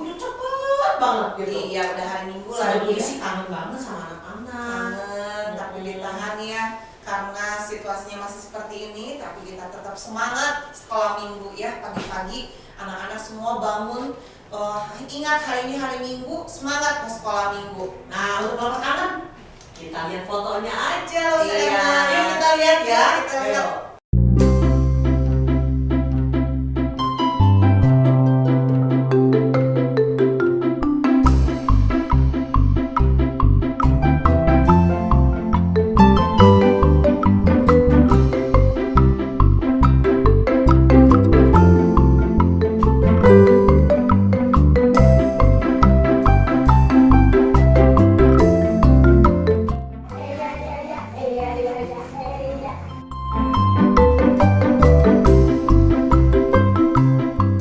tuh cepet banget gitu. Iya, udah hari Minggu Saya lagi. sih kangen banget sama anak-anak. Kangen, tapi ditahan ya karena situasinya masih seperti ini. Tapi kita tetap semangat sekolah Minggu ya, pagi-pagi anak-anak semua bangun. Ingat hari ini hari Minggu, semangat ke sekolah Minggu. Nah, untuk mama kangen, kita lihat fotonya aja loh. Iya, Yuk kita lihat ya. Kita lihat. Ayo.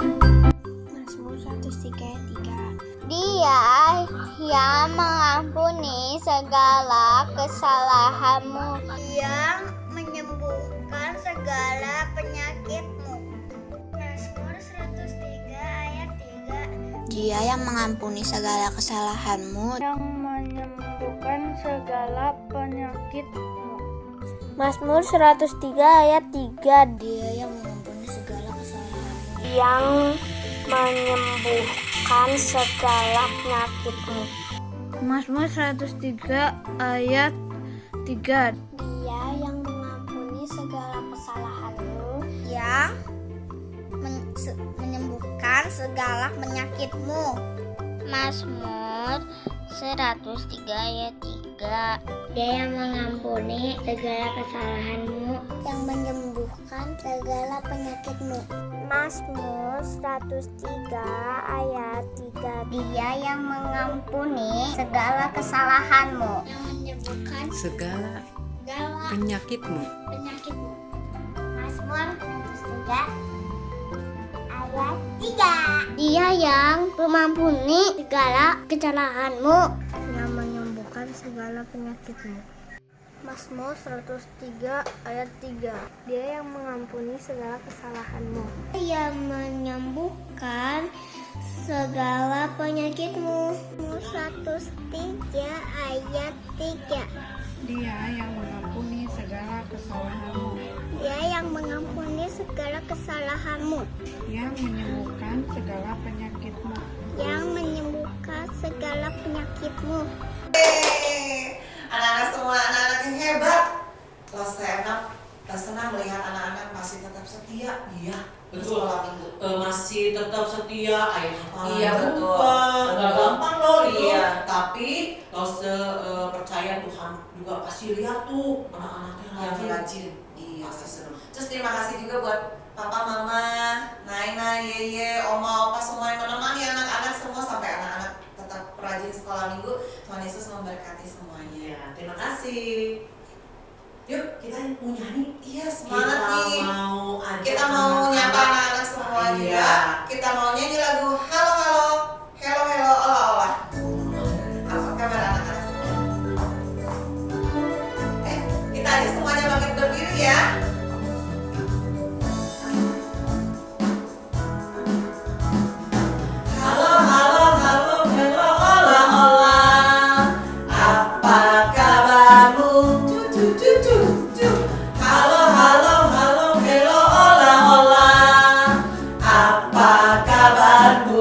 Mazmur 103. Dia yang mengampuni segala kesalahanmu, yang menyembuhkan segala penyakitmu. Mazmur 103 ayat 3. Dia yang mengampuni segala kesalahanmu, yang menyembuhkan segala penyakitmu. Mazmur 103 ayat 3. Dia yang mengampuni segala kesalahanmu, yang menyembuhkan segala penyakitmu. Mazmur 103 ayat 3. Dia yang mengampuni segala kesalahanmu, yang menyembuhkan segala penyakitmu. Mazmur 103 ayat 3. Dia yang mengampuni segala kesalahanmu, yang menyembuhkan segala penyakitmu. Mazmur 103 ayat 3. Dia yang mengampuni segala kesalahanmu, yang menyembuhkan segala penyakitmu. Mazmur 103 ayat 3. Dia yang mengampuni segala kesalahanmu, yang menyembuhkan segala penyakitmu. Mazmur 103 ayat 3. Dia yang mengampuni segala kesalahanmu, yang menyembuhkan segala penyakitmu. Mazmur 103 ayat 3. Dia yang mengampuni segala kesalahanmu, Dia yang mengampuni segala kesalahanmu, yang menyembuhkan segala penyakitmu. yang menyembuhkan segala penyakitmu. Anak-anak semua, anak-anak yang hebat. Saya senang melihat anak-anak masih tetap setia. Iya, Di betul. sekolah Minggu. Masih tetap setia, ayat hafalan Iya, betul. Nggak gampang loh itu. Iya. Tapi kalau percaya Tuhan juga pasti lihat tuh anak-anaknya Yang rajin. rajin. Iya, pasti senang. Terus terima kasih juga buat papa, mama, Naina, Yeye, oma, opa semua yang menemani anak-anak semua sampai anak-anak tetap rajin sekolah Minggu. Tuhan Yesus memberkati semuanya. Iya, terima kasih. Yuk kita mau nyanyi. Iya, semangat Kita nih. mau ajak Kita mau nyapa anak-anak. anak-anak semua Iya. juga. Kita mau nyanyi lagu Halo Halo, Hello Hello, Olah Olah. Apa kabar anak-anak semua? Kita aja semuanya bangkit berdiri ya. Halo halo halo hello olah olah. Apa kabarmu? Cu. Halo halo halo hello olah olah. Apa kabarmu?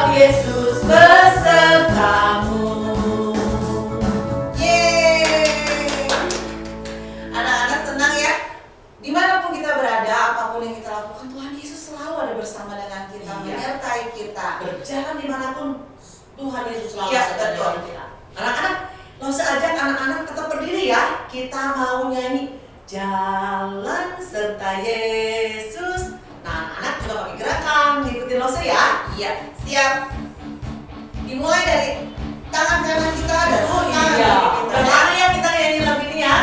sebab Yesus besertamu. Yeay. Anak-anak tenang ya. Dimanapun kita berada, apapun yang kita lakukan, Tuhan Yesus selalu ada bersama dengan kita, Iya. menyertai kita. Berjalan dimanapun Tuhan Yesus selalu Iya, beserta betul. dengan kita. Anak-anak, langsung ajak anak-anak tetap berdiri ya. Kita mau nyanyi Jalan serta Yesus. Nah, anak-anak juga pakai gerakan, ngikutin Lose ya. Iya, siap. Dimulai dari tangan kanan kita dan Oh tangan iya, kiri kita. bagaimana ya kita nyanyi lagu ini ya?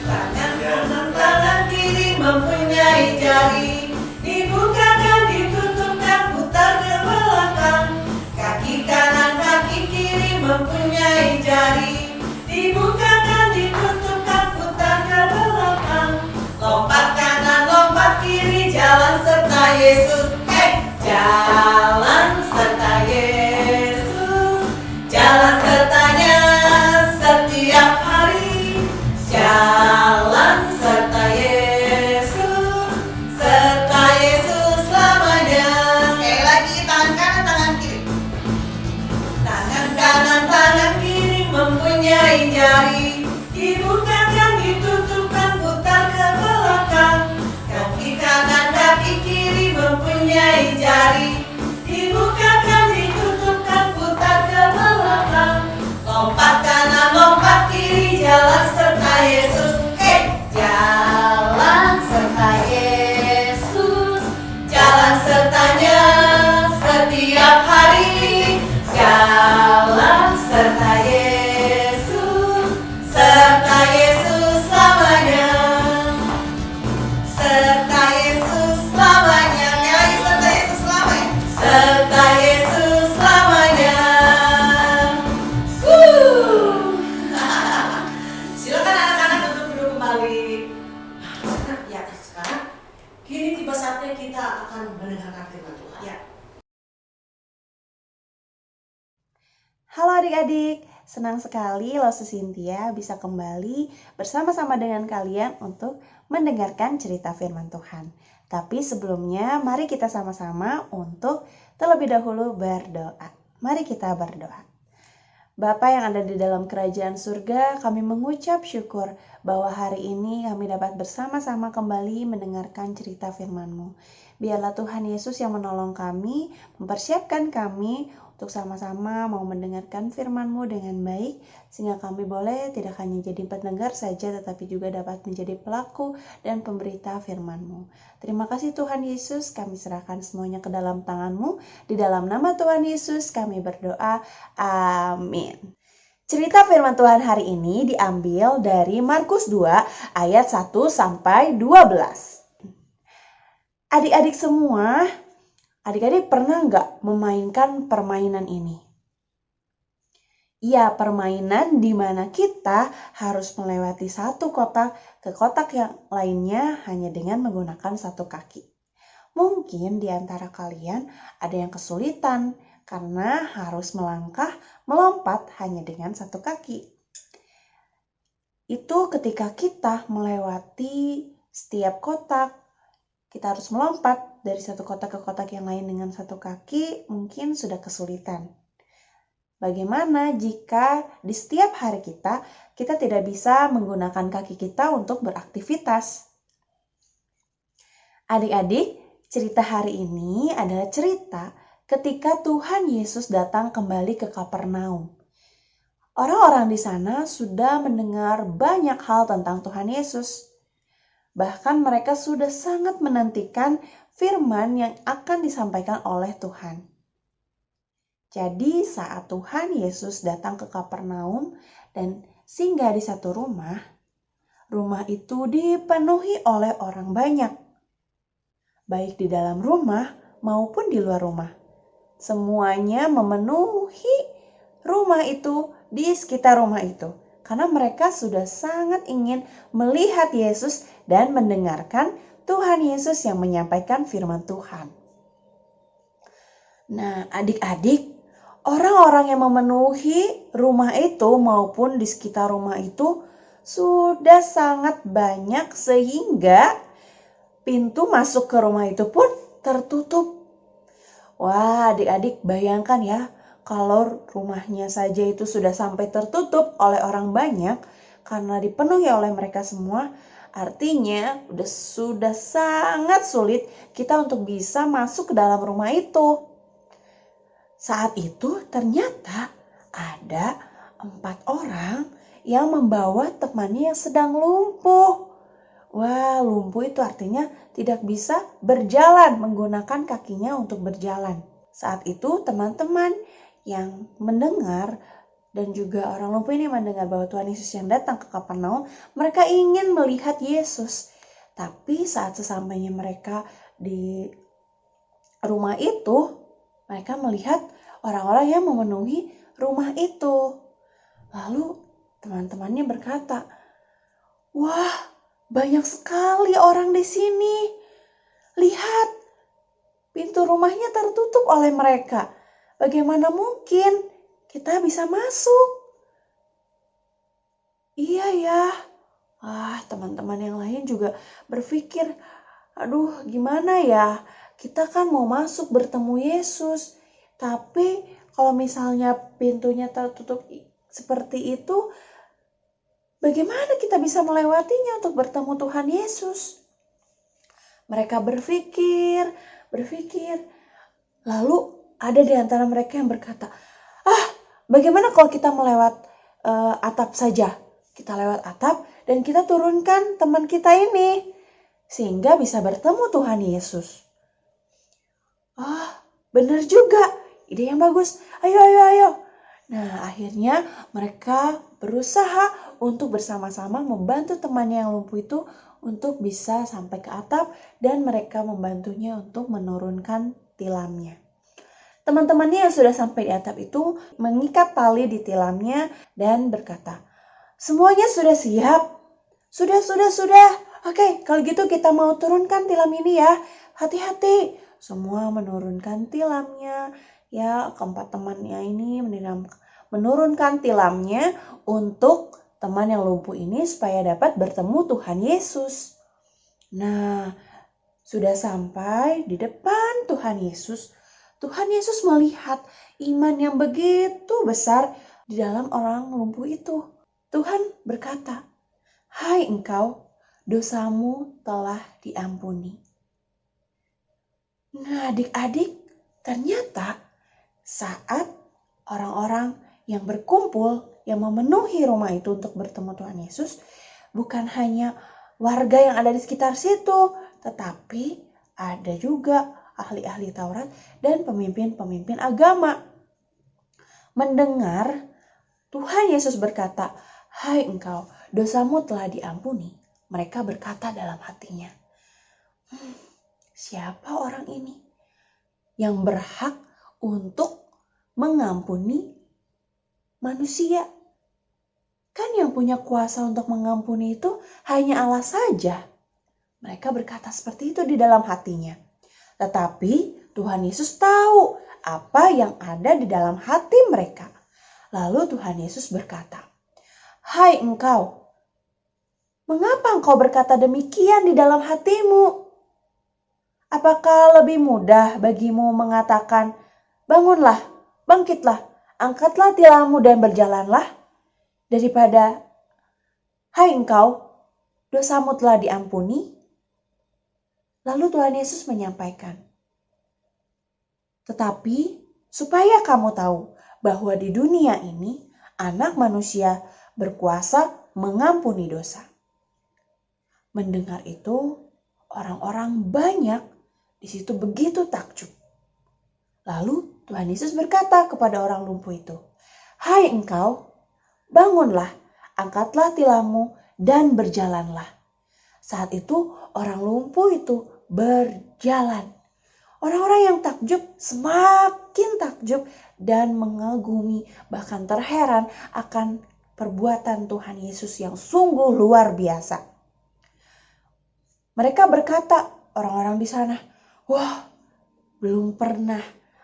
Tangan kanan, tangan kiri mempunyai jari, dibukakan, ditutupkan, putar ke belakang. Kaki kanan, kaki kiri mempunyai jari, dibukakan, ditutupkan, putar ke belakang. Lompat kanan, lompat kiri, jalan serta Yesus. Hey, jalan serta Yesus, jalan sertanya setiap hari. Jalan serta Yesus selamanya. Sekali lagi, tangan kanan, tangan kiri. Tangan kanan, tangan kiri mempunyai jari, dibukakan, ditutupkan, putar ke belakang. Kaki kanan, kaki kiri mempunyai jari, dibukakan, ditutupkan, putar ke belakang. Lompat kanan, lompat kiri, jalan serta Yesus. Hey, jalan serta Yesus, jalan sertanya setiap hari. Jalan serta Yesus selamanya. Serta Yesus selamanya. Sekali lagi, serta Yesus selamanya. Serta Yesus selamanya. Silakan anak-anak untuk duduk kembali. Ya, sekarang kini tiba saatnya kita akan mendengarkan firman Tuhan. Ya. Halo adik-adik, senang sekali Lose Cynthia bisa kembali bersama-sama dengan kalian untuk mendengarkan cerita firman Tuhan. Tapi sebelumnya mari kita sama-sama untuk terlebih dahulu berdoa. Mari kita berdoa. Bapa yang ada di dalam kerajaan surga, kami mengucap syukur bahwa hari ini kami dapat bersama-sama kembali mendengarkan cerita firman-Mu. Biarlah Tuhan Yesus yang menolong kami, mempersiapkan kami untuk sama-sama mau mendengarkan firman-Mu dengan baik, sehingga kami boleh tidak hanya jadi pendengar saja, tetapi juga dapat menjadi pelaku dan pemberita firman-Mu. Terima kasih Tuhan Yesus, kami serahkan semuanya ke dalam tangan-Mu. Di dalam nama Tuhan Yesus kami berdoa, amin. Cerita firman Tuhan hari ini diambil dari Markus 2 ayat 1 sampai 12. Adik-adik semua, adik-adik pernah nggak memainkan permainan ini? Ya, permainan di mana kita harus melewati satu kotak ke kotak yang lainnya hanya dengan menggunakan satu kaki. Mungkin di antara kalian ada yang kesulitan karena harus melompat hanya dengan satu kaki. Itu ketika kita melewati setiap kotak, kita harus melompat dari satu kotak ke kotak yang lain dengan satu kaki, mungkin sudah kesulitan. Bagaimana jika di setiap hari kita tidak bisa menggunakan kaki kita untuk beraktivitas? Adik-adik, cerita hari ini adalah cerita ketika Tuhan Yesus datang kembali ke Kapernaum. Orang-orang di sana sudah mendengar banyak hal tentang Tuhan Yesus. Bahkan mereka sudah sangat menantikan firman yang akan disampaikan oleh Tuhan. Jadi saat Tuhan Yesus datang ke Kapernaum dan singgah di satu rumah itu dipenuhi oleh orang banyak. Baik di dalam rumah maupun di luar rumah. Semuanya memenuhi rumah itu, di sekitar rumah itu. Karena mereka sudah sangat ingin melihat Yesus dan mendengarkan Tuhan Yesus yang menyampaikan firman Tuhan. Nah, adik-adik, orang-orang yang memenuhi rumah itu maupun di sekitar rumah itu sudah sangat banyak sehingga pintu masuk ke rumah itu pun tertutup. Wah, adik-adik bayangkan ya, kalau rumahnya saja itu sudah sampai tertutup oleh orang banyak karena dipenuhi oleh mereka semua, artinya sudah sangat sulit kita untuk bisa masuk ke dalam rumah itu. Saat itu ternyata ada 4 orang yang membawa temannya yang sedang lumpuh. Wah, lumpuh itu artinya tidak bisa berjalan, menggunakan kakinya untuk berjalan. Saat itu teman-teman yang mendengar dan juga orang lumpuh ini mendengar bahwa Tuhan Yesus yang datang ke Kapernaum, mereka ingin melihat Yesus. Tapi saat sesampainya mereka di rumah itu, mereka melihat orang-orang yang memenuhi rumah itu. Lalu teman-temannya berkata, "Wah, banyak sekali orang di sini. Lihat, pintu rumahnya tertutup oleh mereka. Bagaimana mungkin kita bisa masuk?" Iya ya. Teman-teman yang lain juga berpikir, aduh gimana ya? Kita kan mau masuk bertemu Yesus. Tapi kalau misalnya pintunya tertutup seperti itu, bagaimana kita bisa melewatinya untuk bertemu Tuhan Yesus? Mereka berpikir. Lalu ada di antara mereka yang berkata, bagaimana kalau kita melewat atap saja? Kita lewat atap dan kita turunkan teman kita ini, sehingga bisa bertemu Tuhan Yesus. Benar juga, ide yang bagus. Ayo. Nah, akhirnya mereka berusaha untuk bersama-sama membantu temannya yang lumpuh itu untuk bisa sampai ke atap dan mereka membantunya untuk menurunkan tilamnya. Teman-temannya yang sudah sampai di atap itu mengikat tali di tilamnya dan berkata, "Semuanya sudah siap? Sudah. Oke, kalau gitu kita mau turunkan tilam ini ya. Hati-hati." Semua menurunkan tilamnya. Ya, keempat temannya ini menurunkan tilamnya untuk teman yang lumpuh ini supaya dapat bertemu Tuhan Yesus. Nah, sudah sampai di depan Tuhan Yesus. Tuhan Yesus melihat iman yang begitu besar di dalam orang lumpuh itu. Tuhan berkata, "Hai engkau, dosamu telah diampuni." Nah, adik-adik, ternyata saat orang-orang yang berkumpul, yang memenuhi rumah itu untuk bertemu Tuhan Yesus, bukan hanya warga yang ada di sekitar situ, tetapi ada juga ahli-ahli Taurat dan pemimpin-pemimpin agama. Mendengar Tuhan Yesus berkata, "Hai engkau, dosamu telah diampuni." Mereka berkata dalam hatinya, siapa orang ini yang berhak untuk mengampuni manusia? Kan yang punya kuasa untuk mengampuni itu hanya Allah saja. Mereka berkata seperti itu di dalam hatinya. Tetapi Tuhan Yesus tahu apa yang ada di dalam hati mereka. Lalu Tuhan Yesus berkata, "Hai engkau, mengapa engkau berkata demikian di dalam hatimu? Apakah lebih mudah bagimu mengatakan, 'Bangunlah, bangkitlah, angkatlah tilammu dan berjalanlah,' daripada, 'Hai engkau, dosamu telah diampuni'?" Lalu Tuhan Yesus menyampaikan, "Tetapi supaya kamu tahu bahwa di dunia ini Anak Manusia berkuasa mengampuni dosa." Mendengar itu, orang-orang banyak di situ begitu takjub. Lalu Tuhan Yesus berkata kepada orang lumpuh itu, "Hai engkau, bangunlah, angkatlah tilammu dan berjalanlah." Saat itu orang lumpuh itu berjalan. Orang-orang yang takjub semakin takjub dan mengagumi, bahkan terheran akan perbuatan Tuhan Yesus yang sungguh luar biasa. Mereka berkata, orang-orang di sana, "Wah, belum pernah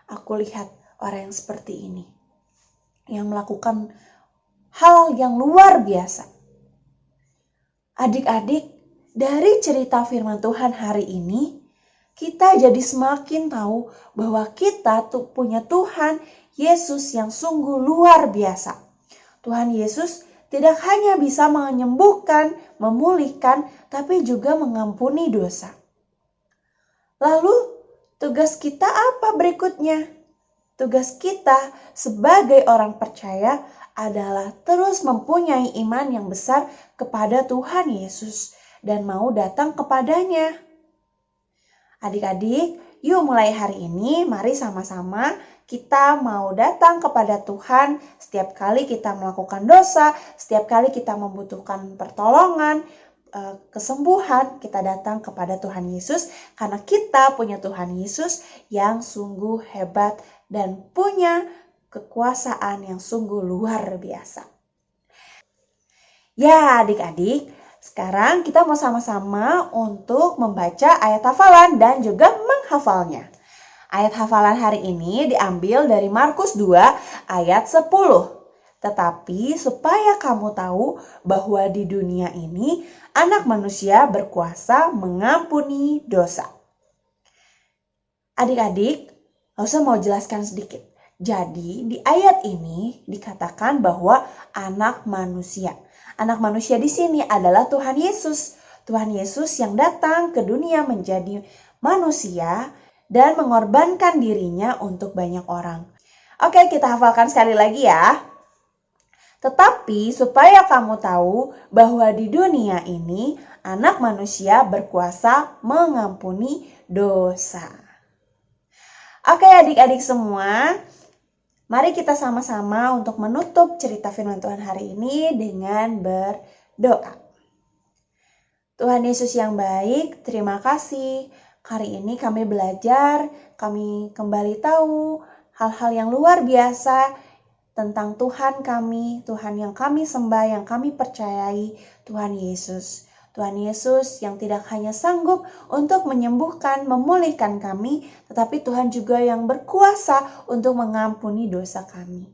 aku lihat orang yang seperti ini, yang melakukan hal yang luar biasa." Adik-adik, Dari cerita firman Tuhan hari ini, kita jadi semakin tahu bahwa kita tuh punya Tuhan Yesus yang sungguh luar biasa. Tuhan Yesus tidak hanya bisa menyembuhkan, memulihkan, tapi juga mengampuni dosa. Lalu, tugas kita apa berikutnya? Tugas kita sebagai orang percaya adalah terus mempunyai iman yang besar kepada Tuhan Yesus dan mau datang kepadanya. Adik-adik, yuk mulai hari ini mari sama-sama kita mau datang kepada Tuhan setiap kali kita melakukan dosa, setiap kali kita membutuhkan pertolongan, kesembuhan, kita datang kepada Tuhan Yesus karena kita punya Tuhan Yesus yang sungguh hebat dan punya kekuasaan yang sungguh luar biasa. Ya adik-adik, sekarang kita mau sama-sama untuk membaca ayat hafalan dan juga menghafalnya. Ayat hafalan hari ini diambil dari Markus 2 ayat 10. Tetapi supaya kamu tahu bahwa di dunia ini Anak Manusia berkuasa mengampuni dosa. Adik-adik, saya mau jelaskan sedikit. Jadi di ayat ini dikatakan bahwa anak manusia. Anak manusia di sini adalah Tuhan Yesus. Tuhan Yesus yang datang ke dunia menjadi manusia dan mengorbankan dirinya untuk banyak orang. Oke, kita hafalkan sekali lagi ya. Tetapi supaya kamu tahu bahwa di dunia ini anak manusia berkuasa mengampuni dosa. Oke adik-adik semua, mari kita sama-sama untuk menutup cerita firman Tuhan hari ini dengan berdoa. Tuhan Yesus yang baik, terima kasih. Hari ini kami belajar, kami kembali tahu hal-hal yang luar biasa tentang Tuhan kami, Tuhan yang kami sembah, yang kami percayai, Tuhan Yesus. Tuhan Yesus yang tidak hanya sanggup untuk menyembuhkan, memulihkan kami, tetapi Tuhan juga yang berkuasa untuk mengampuni dosa kami.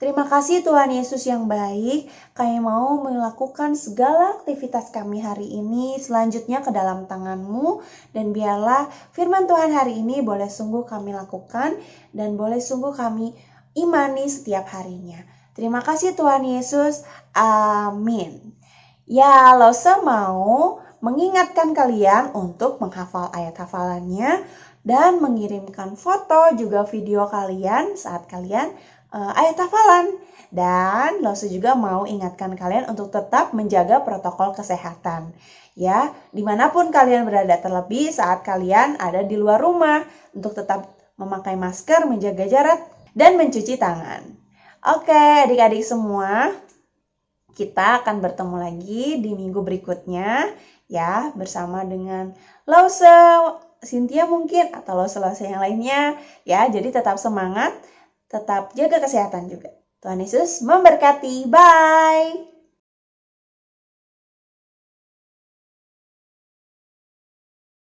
Terima kasih Tuhan Yesus yang baik, kami mau melakukan segala aktivitas kami hari ini selanjutnya ke dalam tangan-Mu, dan biarlah firman Tuhan hari ini boleh sungguh kami lakukan dan boleh sungguh kami imani setiap harinya. Terima kasih Tuhan Yesus, amin. Ya, Lose mau mengingatkan kalian untuk menghafal ayat hafalannya dan mengirimkan foto juga video kalian saat kalian ayat hafalan. Dan Lose juga mau ingatkan kalian untuk tetap menjaga protokol kesehatan. Ya, dimanapun kalian berada, terlebih saat kalian ada di luar rumah, untuk tetap memakai masker, menjaga jarak, dan mencuci tangan. Oke, adik-adik semua, kita akan bertemu lagi di minggu berikutnya ya, bersama dengan Lause, Cynthia mungkin, atau Lause yang lainnya ya. Jadi tetap semangat, tetap jaga kesehatan juga. Tuhan Yesus memberkati. Bye.